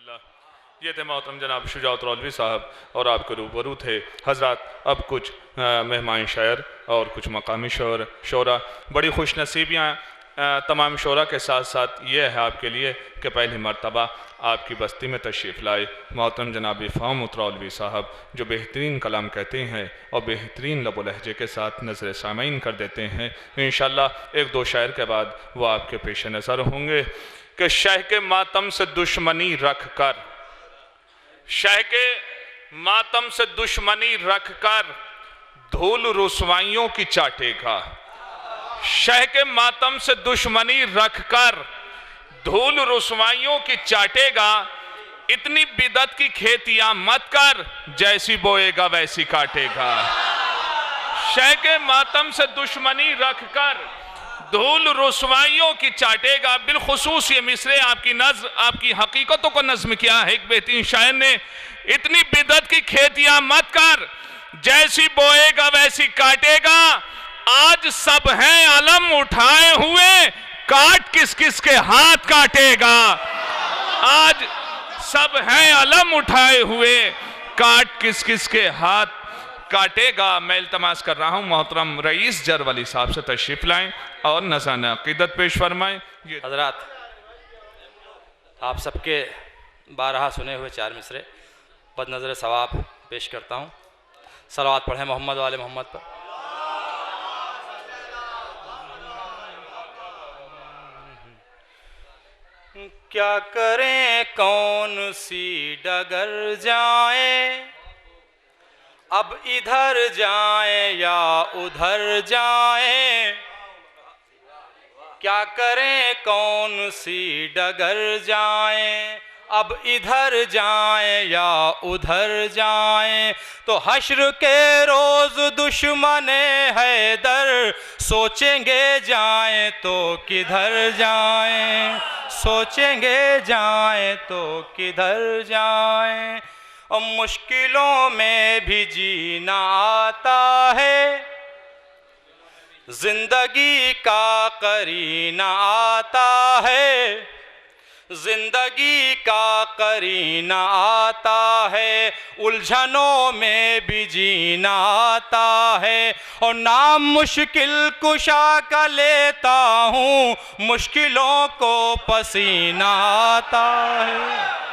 ये थे मोहतरम जनाब शुजाउत रौलवी साहब और आपके रूबरू थे हजरत। अब कुछ मेहमान शायर और कुछ मकामी शोरा। बड़ी खुश नसीबियाँ तमाम शोरा के साथ साथ ये है आपके लिए कि पहली मरतबा आपकी बस्ती में तशरीफ़ लाए मोहतरम जनाब फ़ाम रौलवी साहब, जो बेहतरीन कलाम कहते हैं और बेहतरीन लब लहजे के साथ नज़र सामीन कर देते हैं। इंशाअल्लाह एक दो शायर के बाद वो आपके पेश नज़र होंगे कि शह के मातम से दुश्मनी रख कर, शह के मातम से दुश्मनी रख कर धूल रुसवाइयों की चाटेगा। शह के मातम से दुश्मनी रख कर धूल रुसवाइयों की चाटेगा। इतनी बिदत की खेतियां मत कर, जैसी बोएगा वैसी काटेगा। शह के मातम से दुश्मनी रख कर धूल रुसवाइयों की चाटेगा। बिलखुसूस ये मिसरे आपकी नज़्म, आपकी हकीकतों को नज़्म किया है एक बेहतरीन शायर ने। इतनी बिदत की खेतियां मत कर, जैसी बोएगा वैसी काटेगा। आज सब हैं अलम उठाए हुए, काट किस किस के हाथ काटेगा। आज सब हैं अलम उठाए हुए, काट किस किस के हाथ काटेगा। मैं इल्तमास कर रहा हूं मोहतरम रईस जरवली साहब से तशरीफ लाएं और नज़ान अक़ीदत पेश फरमाएं। हजरात, आप सबके बारहा सुने हुए चार मिसरे बद नज़र सवाब पेश करता हूँ। सलावत पढ़ें मोहम्मद वाले मोहम्मद पर। क्या करें कौन सी डगर जाए, अब इधर जाए या उधर जाए। क्या करें कौन सी डगर जाए, अब इधर जाए या उधर जाए। तो हश्र के रोज दुश्मने हैदर, सोचेंगे जाए तो किधर जाए, सोचेंगे जाए तो किधर जाए। और मुश्किलों में भी जीना आता है, जिंदगी का करीना आता है, जिंदगी का करीना आता है। उलझनों में भी जीना आता है, और नाम मुश्किल कुशा का लेता हूँ, मुश्किलों को पसीना आता है।